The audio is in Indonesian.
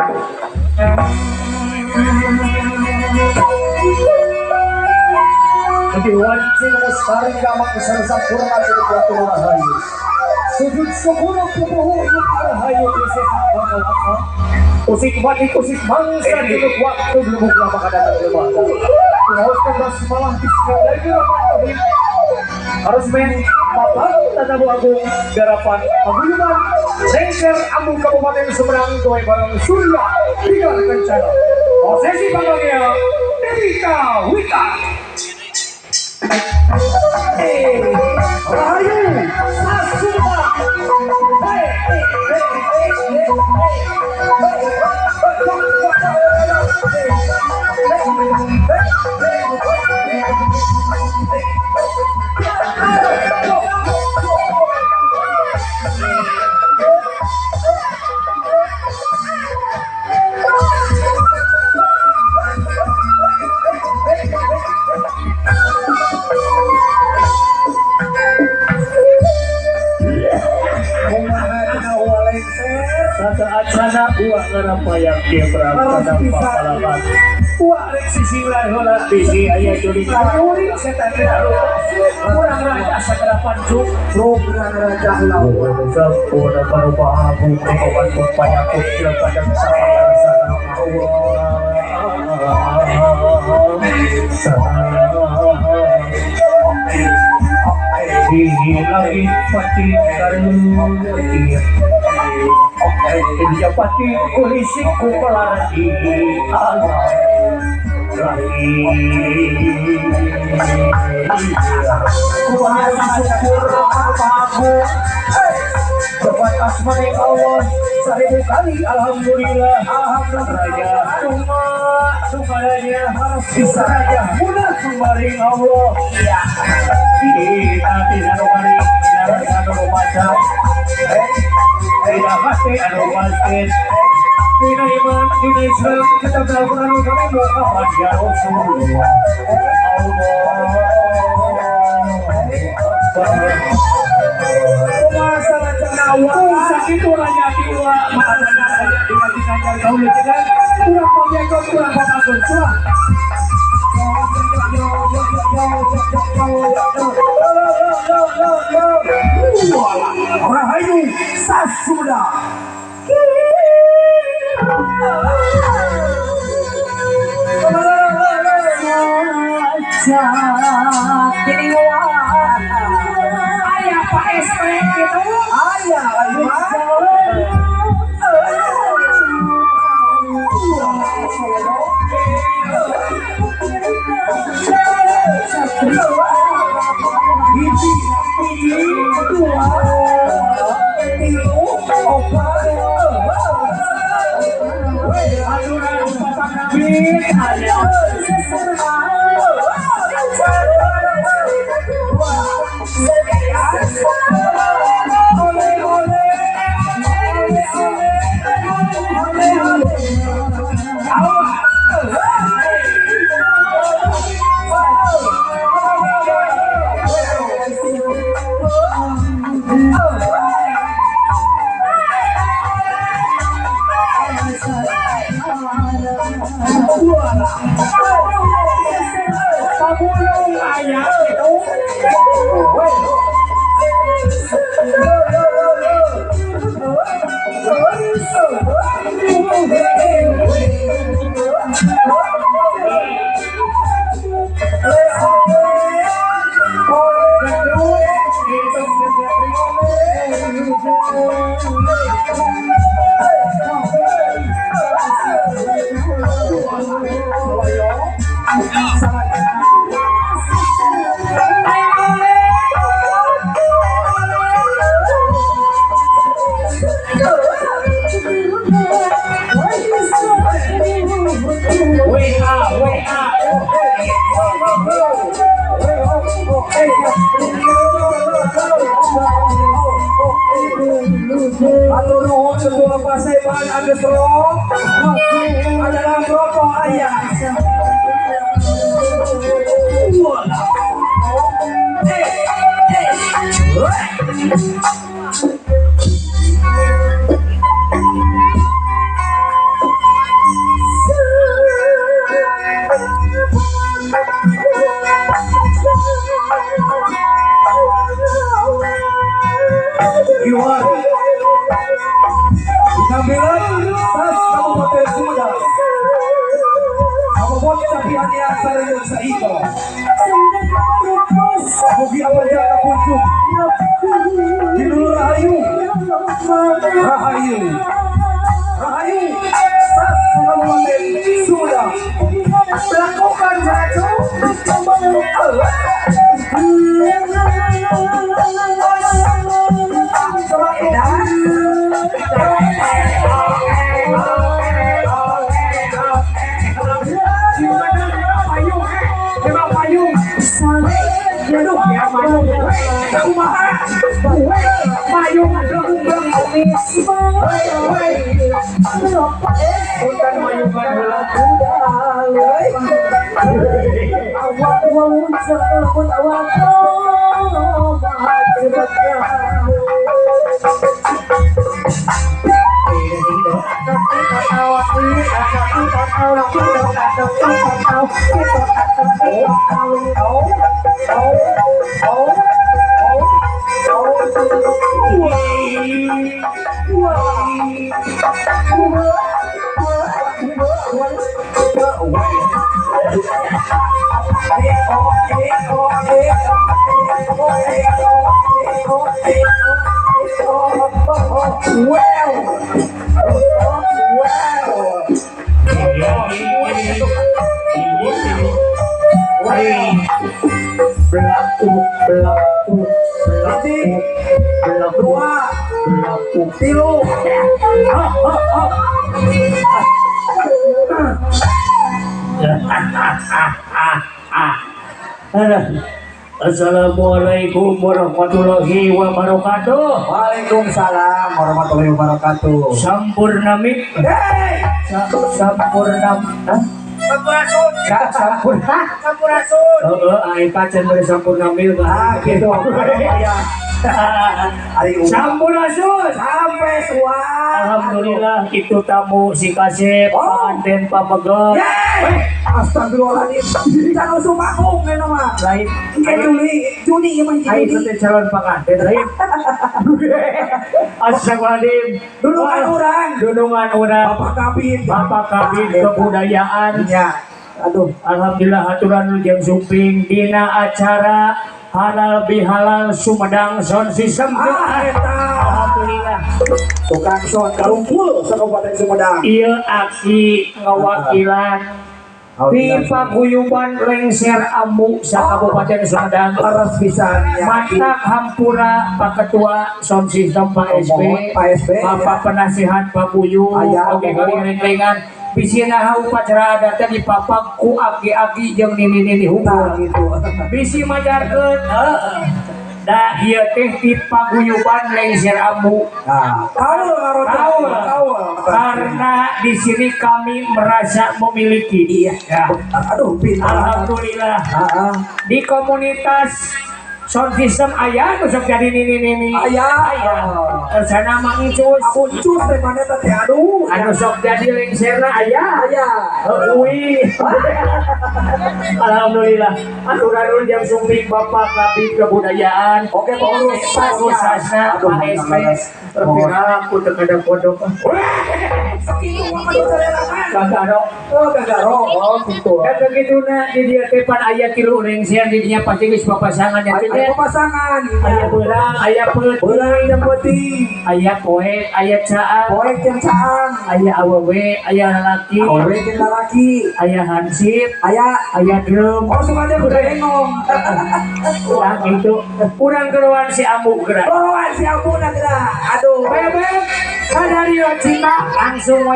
Jadi wajib mustari gamak besar sempurna dari Ratu Rahayu. Sujud syukur kepada Rahayu isi bangsa. Usik batik usik bangsa untuk waktu belum lama kadang lembaga. Menghauskan basmalah bismillahirrahmanirrahim. Harus main Bapak Tatabu Agung Garapan Paguyuban Lengser Ambung Kabupaten Seberang Tuai Barang Surya Tiga Kencana. Prosesi panggilnya Devika Wika. Rahayu Sasuma. Acara uang ngarampayang dia berangkat papalangan uang reksisi lahola bisi ayah juri kawuri setan haru kurang raja segerapan cuk program raja lawan sampuna perubahan bumi obat penyakit yang kadang sama sana lagi pati karunia dia pati kulisi kupelari alam lagi kuasa syukur aku Sobat asmani Allah 1000 kali alhamdulillah raja sumbernya harus bisa raja mudah sumbaring Allah iya kita tidak rumari tidak rumah tidak pasti ada masjid tidak iman tidak Islam kita melakukan kami Muhammad ya Rasulullah masalah cendawa sakit orangnya tiwa makanya dikasihkan kau dengan kurang pemjaga kurang bagus curah Rahayu Sasuma ayah Pak SP gitu ayah Atur nuhun ketua Paseban Agus Roh adalah rokok ayah. Iwan Penampilan Sas Kabupaten Sumedang Kabupaten Sapiannya Sarayun Saito Mugi apa jaga pucuk Dilur Rahayu Rahayu Rahayu Sas Kabupaten Sumedang Melakukan jago Coba edan Assalamualaikum warahmatullahi wabarakatuh. Waalaikumsalam warahmatullahi wabarakatuh. Sampurnamit. Sampurnam. Sampurasun. Sampurasun. Ai pacan bersampurnamil Gitu. Sampurasun. Sampai suara. Alhamdulillah itu tamu si Kasep, Panten Pamegot. Astagfirullahaladzim. Jangan sumpahku nama. Lain. Juni yang Ai itu calon pengantin lain. Astagfirullahaladzim. Dunungan orang. Bapak Kabin kebudayaan. Ya. Aduh. Alhamdulillah aturan jeung suping dina acara halal bihalal Sumedang Sound System. Alhamdulillah. Tukang sound karumpul Kabupaten Sumedang. Ieu aki ngawakilan di paguyuban lengser Ambu sa Kabupaten Sumedang. Terus bisa Mantak Hampura Pak Ketua Sound System Pak SP, Bapak Penasihat Pak Buyu, oke kali ringlingan bisina upacara adat di papak ku aki-aki jeung nini-nini hukum gitu. Bisi majarkeun da ieu teh ti paguyuban lengser Ambu. Tahu Karena di sini kami merasa memiliki. Iya. Aduh, pintar. Alhamdulillah. Di komunitas sound system ayah nusuk jadi nini Ayah. sana mangcus Kuncus teh mana teh aduh. anu sok jadi lengserna ayah. Ui. Alhamdulillah. Aturan jam sumping Bapak Kabid Kebudayaan. Oke, pengurusasna Pak SP. Terpira aku tekada kodok. Kagaro. Oh, gitu. Kan begituna di dia tepan aya tilu lengser di dinya pasti geus papasangan ya. Ada pasangan. Aya beurang, aya peut, Beurang yang penting. aya poek, aya caang, Poek yang caang. aya awewe, aya lalaki, Poek yang laki. aya hansip, aya drum. Oh, semuanya udah engong. Nah gitu. Kurang keruan si Ambu gerak. Oh, si ampun gerak. Aduh. Bebek, sadari cinta langsung